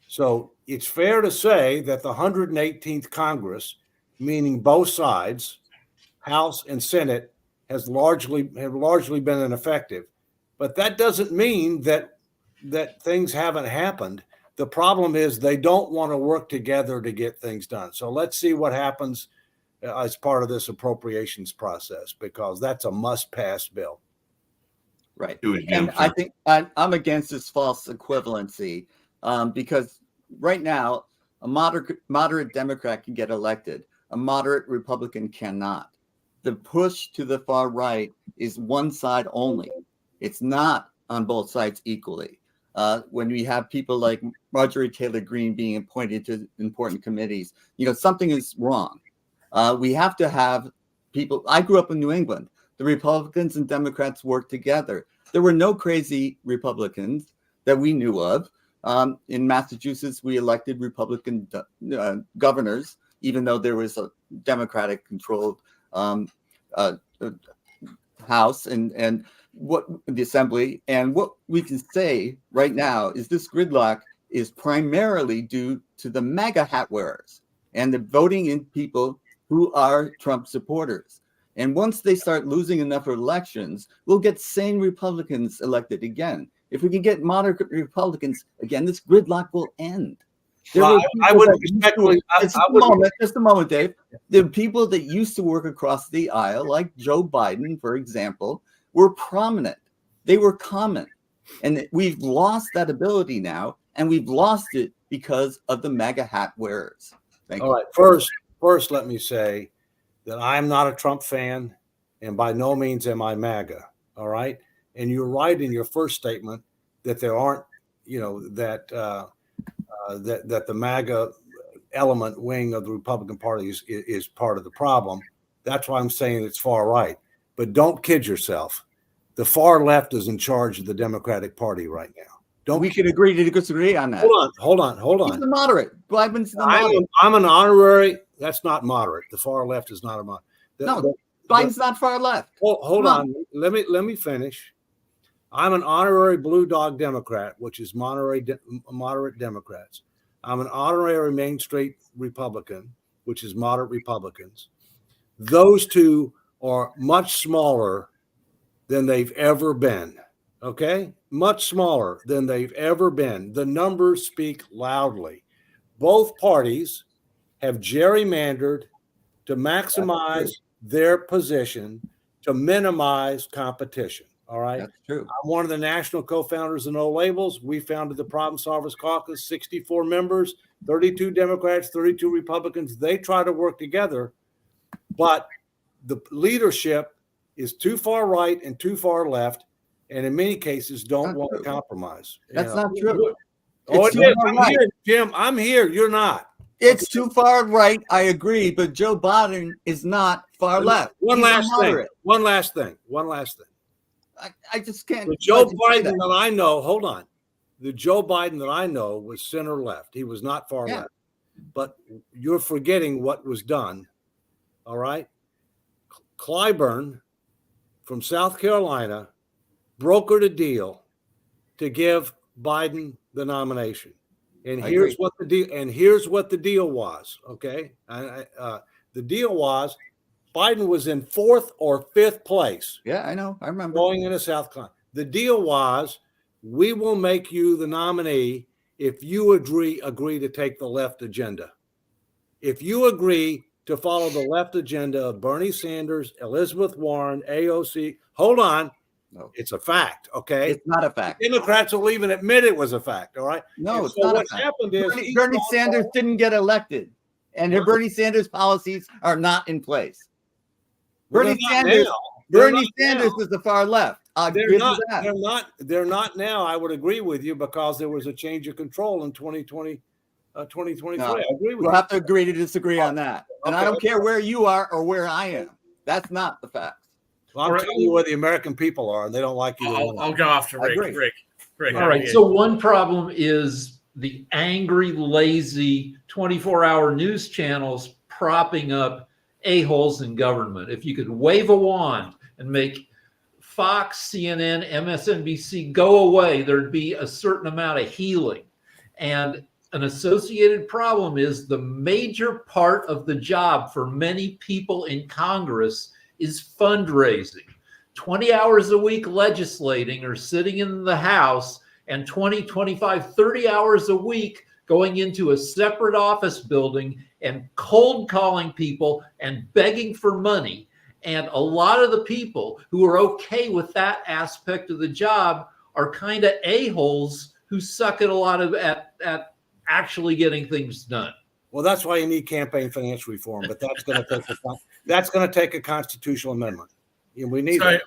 So it's fair to say that the 118th Congress, meaning both sides, House and Senate, have largely been ineffective. But that doesn't mean that things haven't happened. The problem is they don't want to work together to get things done. So let's see what happens as part of this appropriations process, because that's a must-pass bill. Right. It was And Jim I Trump. think I'm against this false equivalency because right now a moderate Democrat can get elected. A moderate Republican cannot. The push to the far right is one side only. It's not on both sides equally. When we have people like Marjorie Taylor Greene being appointed to important committees, something is wrong. We have to have people. I grew up in New England. The Republicans and Democrats worked together. There were no crazy Republicans that we knew of. In Massachusetts, we elected Republican governors, even though there was a Democratic-controlled House and what the Assembly. And what we can say right now is this gridlock is primarily due to the MAGA hat wearers and the voting in people who are Trump supporters. And once they start losing enough elections, we'll get sane Republicans elected again. If we can get moderate Republicans again, this gridlock will end. Just a moment, Dave. The people that used to work across the aisle, like Joe Biden, for example, were prominent. They were common. And we've lost that ability now, and we've lost it because of the MAGA hat wearers. Thank you. All right. First, let me say that I'm not a Trump fan, and by no means am I MAGA. All right. And you're right in your first statement that there aren't, that the MAGA element wing of the Republican Party is part of the problem. That's why I'm saying it's far right. But don't kid yourself. The far left is in charge of the Democratic Party right now. We can agree to disagree on that. Hold on. He's the moderate. Biden's the moderate. I'm an honorary. That's not moderate. The far left is not a moderate. No, Biden's not far left. Hold on. Let me finish. I'm an honorary Blue Dog Democrat, which is moderate Democrats. I'm an honorary Main Street Republican, which is moderate Republicans. Those two are much smaller than they've ever been. Okay? Much smaller than they've ever been. The numbers speak loudly. Both parties have gerrymandered to maximize their position, to minimize competition. All right. That's true. I'm one of the national co-founders of No Labels. We founded the Problem Solvers Caucus, 64 members, 32 Democrats, 32 Republicans. They try to work together, but the leadership is too far right and too far left, and in many cases don't Not want to true. compromise. That's You know? not true. Oh, It's it is. too far I'm right. here, Jim. I'm here. You're not. It's too far right. I agree, but Joe Biden is not far left. One He's a last thing. moderate. One last thing. One last thing. I just can't. The Joe let you say Biden that I know, hold on. The Joe Biden that I know was center left. He was not far Yeah. left. But you're forgetting what was done. All right. Clyburn from South Carolina brokered a deal to give Biden the nomination. And I here's agree. what the deal was. Okay. The deal was Biden was in 4th or 5th place Yeah, I know. I remember. going into South Carolina. The deal was we will make you the nominee if you agree to take the left agenda. If you agree to follow the left agenda of Bernie Sanders, Elizabeth Warren, AOC, hold on. No. It's a fact, okay? It's not a fact. Democrats will even admit it was a fact, all right? No, And it's so not a what fact. happened is Bernie Sanders didn't get elected, and Bernie Sanders' policies are not in place. Bernie Sanders is the far left. I'll give you that. They're not now. I would agree with you because there was a change of control in 2023. No, I agree with We'll you. have to agree to disagree on that. And I Okay. don't care where you are or where I am. That's not the fact. Well, I'm telling you where the American people are, and they don't like you. I'll go after I Rick. agree. Rick. All right. So one problem is the angry, lazy 24-hour news channels propping up a-holes in government. If you could wave a wand and make Fox, CNN, MSNBC go away, there'd be a certain amount of healing. And an associated problem is the major part of the job for many people in Congress is fundraising. 20 hours a week legislating or sitting in the House, and 20, 25, 30 hours a week going into a separate office building and cold calling people and begging for money. And a lot of the people who are okay with that aspect of the job are kind of a-holes who suck at a lot of at actually getting things done. Well, that's why you need campaign finance reform, but that's going to take a constitutional amendment. And we need it.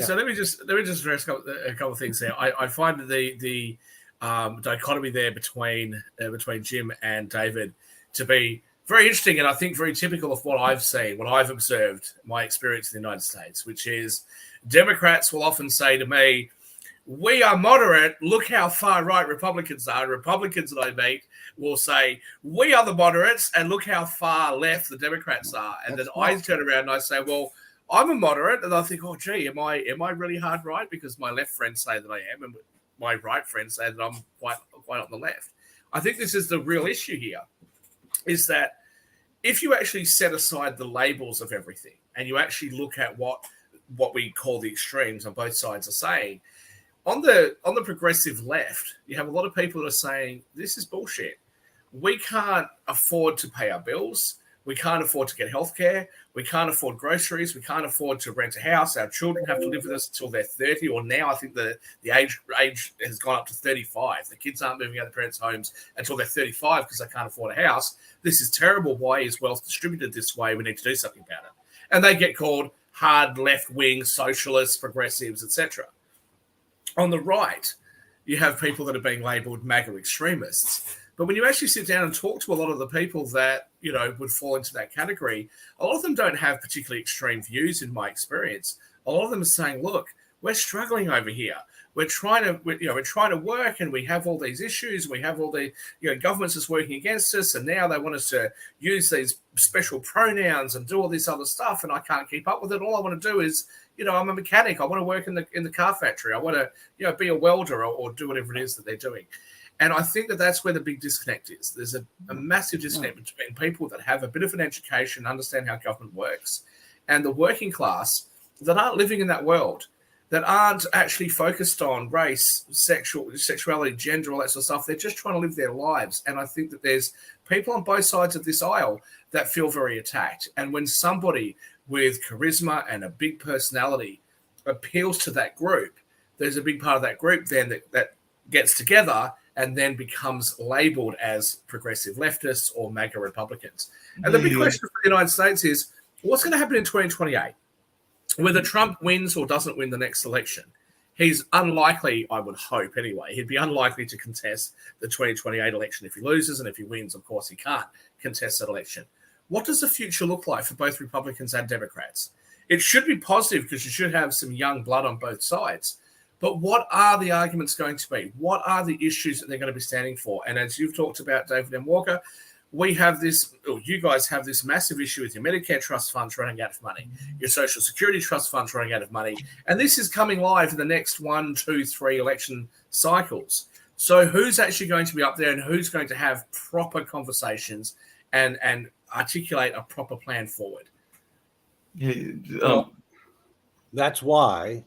So let me just address a couple of things there. I find the dichotomy there between Jim and David to be very interesting, and I think very typical of what I've seen, what I've observed, my experience in the United States, which is Democrats will often say to me, "We are moderate. Look how far right Republicans are." Republicans that I meet will say, "We are the moderates, and look how far left the Democrats are." And then I turn around and I say, "Well, I'm a moderate," and I think, "Oh, gee, am I really hard right?" Because my left friends say that I am, and my right friends say that I'm quite on the left. I think this is the real issue here, is that if you actually set aside the labels of everything and you actually look at what we call the extremes on both sides are saying, on the progressive left, you have a lot of people that are saying this is bullshit. We can't afford to pay our bills. We can't afford to get healthcare. We can't afford groceries. We can't afford to rent a house. Our children have to live with us until they're 30, or now I think the age has gone up to 35. The kids aren't moving out of their parents' homes until they're 35 because they can't afford a house. This is terrible. Why is wealth distributed this way? We need to do something about it. And they get called hard left-wing socialists, progressives, etc. On the right, you have people that are being labelled MAGA extremists. But when you actually sit down and talk to a lot of the people that, would fall into that category, a lot of them don't have particularly extreme views in my experience. A lot of them are saying, look, we're struggling over here. We're trying to work, and we have all these issues. We have all the, governments is working against us, and now they want us to use these special pronouns and do all this other stuff, and I can't keep up with it. All I want to do is, I'm a mechanic. I want to work in the car factory. I want to, be a welder or do whatever it is that they're doing. And I think that that's where the big disconnect is. There's a massive disconnect between people that have a bit of an education, understand how government works, and the working class that aren't living in that world, that aren't actually focused on race, sexuality, gender, all that sort of stuff. They're just trying to live their lives. And I think that there's people on both sides of this aisle that feel very attacked. And when somebody with charisma and a big personality appeals to that group, there's a big part of that group then that gets together and then becomes labeled as progressive leftists or MAGA Republicans. And the big question for the United States is, what's going to happen in 2028? Whether Trump wins or doesn't win the next election, he's unlikely, I would hope anyway, he'd be unlikely to contest the 2028 election if he loses, and if he wins, of course, he can't contest that election. What does the future look like for both Republicans and Democrats? It should be positive because you should have some young blood on both sides. But what are the arguments going to be? What are the issues that they're going to be standing for? And as you've talked about, David M. Walker, we have this, or you guys have this massive issue with your Medicare trust funds running out of money, your Social Security trust funds running out of money. And this is coming live in the next 1, 2, 3 election cycles. So who's actually going to be up there and who's going to have proper conversations and articulate a proper plan forward? That's why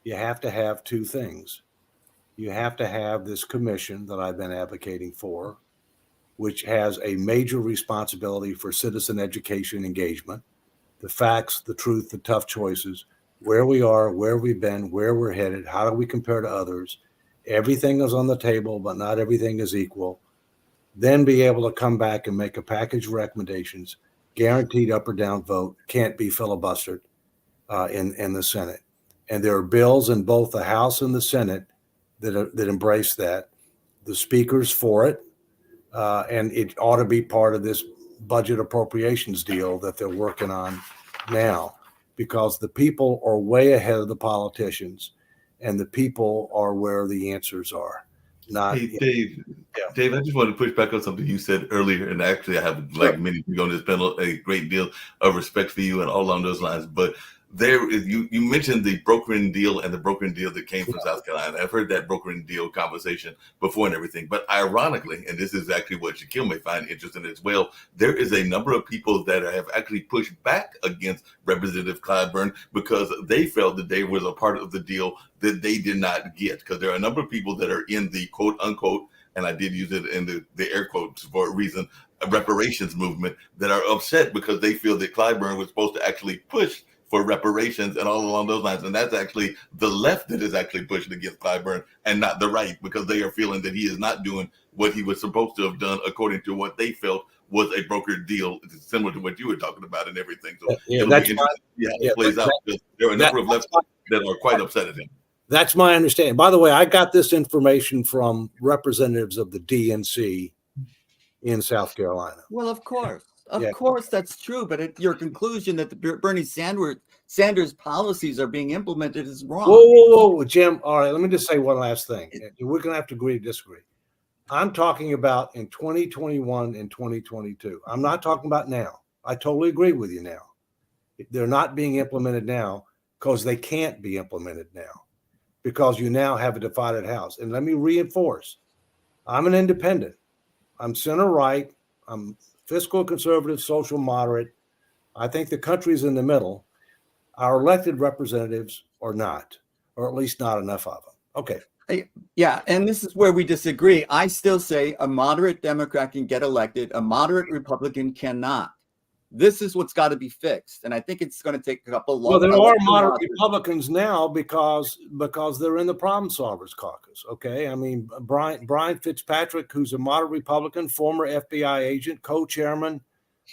you have to have two things. You have to have this commission that I've been advocating for, which has a major responsibility for citizen education engagement, the facts, the truth, the tough choices, where we are, where we've been, where we're headed, how do we compare to others. Everything is on the table, but not everything is equal. Then be able to come back and make a package of recommendations, guaranteed up or down vote, can't be filibustered in the Senate. And there are bills in both the House and the Senate that embrace that. The speaker's for it, and it ought to be part of this budget appropriations deal that they're working on now, because the people are way ahead of the politicians, and the people are where the answers are. Not Hey, Dave. Yeah. Dave, I just want to push back on something you said earlier, and actually, I have, like many people on this panel, a great deal of respect for you and all along those lines. But there is, you mentioned the brokering deal and the brokering deal that came from South Carolina. I've heard that brokering deal conversation before and everything. But ironically, and this is actually what Shaquille may find interesting as well, there is a number of people that have actually pushed back against Representative Clyburn because they felt that they was a part of the deal that they did not get. Because there are a number of people that are in the quote unquote, and I did use it in the air quotes for a reason, a reparations movement, that are upset because they feel that Clyburn was supposed to actually push for reparations and all along those lines. And that's actually the left that is actually pushing against Clyburn and not the right, because they are feeling that he is not doing what he was supposed to have done according to what they felt was a brokered deal, similar to what you were talking about and everything. So Yeah, it'll that's be interesting to see how it plays out, because there are a number of left that are quite upset at him. That's my understanding. By the way, I got this information from representatives of the DNC in South Carolina. Well, of course. Of Yeah. course, that's true. But your conclusion that the Bernie Sanders policies are being implemented is wrong. Whoa, Jim. All right, let me just say one last thing. We're going to have to agree to disagree. I'm talking about in 2021 and 2022. I'm not talking about now. I totally agree with you now. They're not being implemented now because they can't be implemented now, because you now have a divided House. And let me reinforce, I'm an independent. I'm center right. I'm fiscal conservative, social moderate. I think the country's in the middle. Our elected representatives are not, or at least not enough of them. Okay. Yeah, and this is where we disagree. I still say a moderate Democrat can get elected, a moderate Republican cannot. This is what's got to be fixed, and I think it's going to take a couple. Well, there are moderate Republicans now because they're in the Problem Solvers Caucus. Okay, I mean Brian Fitzpatrick, who's a moderate Republican, former FBI agent, co-chairman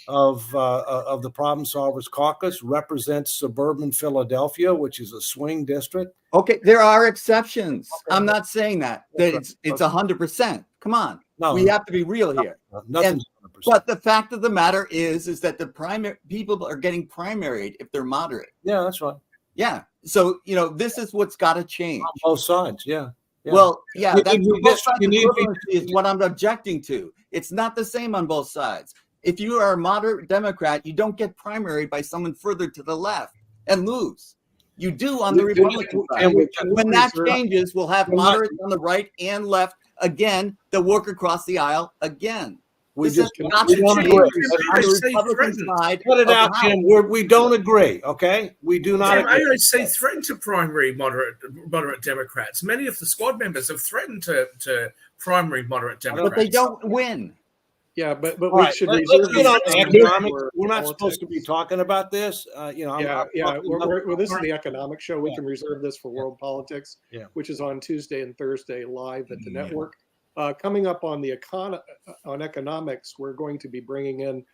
of the Problem Solvers Caucus, represents suburban Philadelphia, which is a swing district. Okay, there are exceptions. Okay. I'm not saying that Okay. it's 100%. Come on, No, we have to be real here. Nothing's 100%. But the fact of the matter is that the primary people are getting primaried if they're moderate. Yeah, that's right. Yeah. So, this is what's got to change. On both sides. Yeah. Well, yeah, You that's need both this- sides you of need- equivalency is what I'm objecting to. It's not the same on both sides. If you are a moderate Democrat, you don't get primaried by someone further to the left and lose. You do on the Republican side. When that changes, we'll have moderates on the right and left again that work across the aisle again. We This just has got we to don't change agree. on the Republican side. Put it of out, the House. Jim. We don't agree. Okay, we do not Jim, agree. AOC threatened to primary moderate Democrats. Many of the squad members have threatened to primary moderate Democrats. But they don't win. Yeah, but All we right, should let's reserve get on these the comments economics. for We're not supposed to be politics. talking about this. Yeah. Well, this is the economic show. We Yeah. can reserve this for Yeah. world politics, Yeah. which is on Tuesday and Thursday live at the Yeah. network. Coming up on the on economics, we're going to be bringing in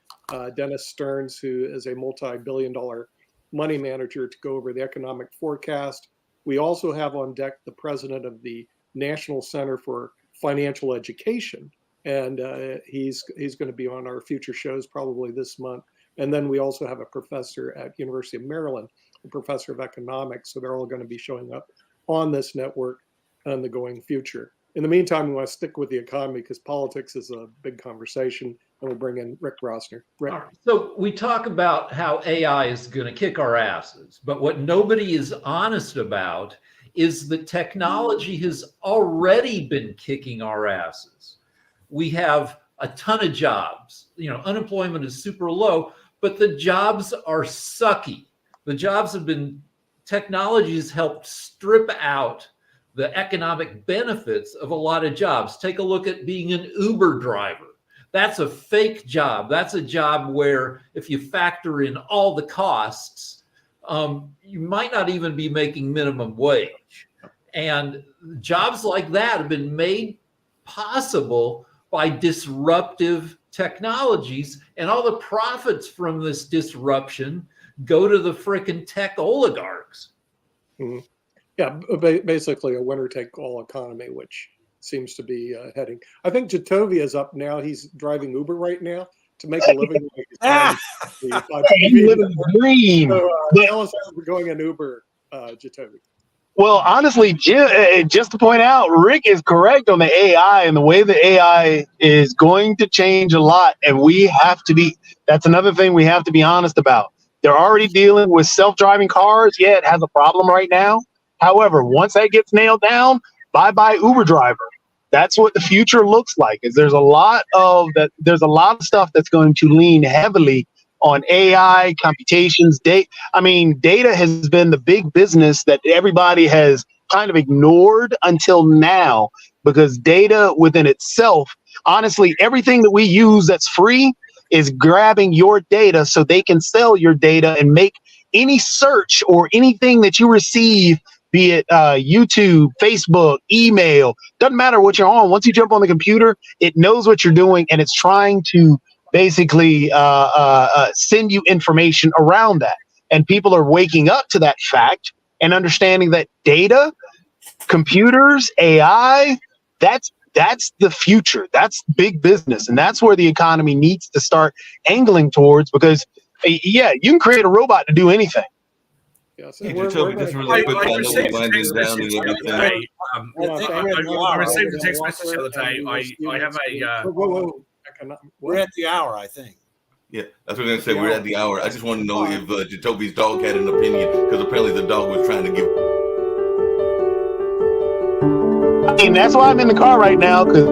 Dennis Stearns, who is a multi-billion-dollar money manager, to go over the economic forecast. We also have on deck the president of the National Center for Financial Education, and he's going to be on our future shows probably this month. And then we also have a professor at University of Maryland, a professor of economics. So they're all going to be showing up on this network in the going future. In the meantime, we want to stick with the economy because politics is a big conversation, and we'll bring in Rick Rossner. Rick. All right. So we talk about how AI is going to kick our asses, but what nobody is honest about is that technology has already been kicking our asses. We have a ton of jobs. Unemployment is super low, but the jobs are sucky. The jobs technology has helped strip out the economic benefits of a lot of jobs. Take a look at being an Uber driver. That's a fake job. That's a job where if you factor in all the costs, you might not even be making minimum wage. And jobs like that have been made possible by disruptive technologies, and all the profits from this disruption go to the frickin' tech oligarchs. Mm-hmm. Yeah, basically a winner-take-all economy, which seems to be heading. I think Jatovia is up now. He's driving Uber right now to make a living. You live in the dream. So, tell us how we're going in Uber, Jatovia. Well, honestly, Jim, just to point out, Rick is correct on the AI and the way the AI is going to change a lot. And that's another thing we have to be honest about. They're already dealing with self-driving cars. Yeah, it has a problem right now. However, once that gets nailed down, bye-bye Uber driver. That's what the future looks like. There's a lot of stuff that's going to lean heavily on AI, computations, data. Data has been the big business that everybody has kind of ignored until now, because data within itself, honestly, everything that we use that's free is grabbing your data so they can sell your data and make any search or anything that you receive, be it YouTube, Facebook, email, doesn't matter what you're on. Once you jump on the computer, it knows what you're doing, and it's trying to basically send you information around that. And people are waking up to that fact and understanding that data, computers, AI, that's the future. That's big business. And that's where the economy needs to start angling towards, because, yeah, you can create a robot to do anything. Yeah, so Hey, we're Jatovia, just really quick, I know received we're a winding text down message and the other everything. day. I received a text message the other day. I have a. We're at the hour, I think. Yeah, that's what I'm going to say. We're at the hour. I just want to know if Jatovia's dog had an opinion, because apparently the dog was trying to give. That's why I'm in the car right now, because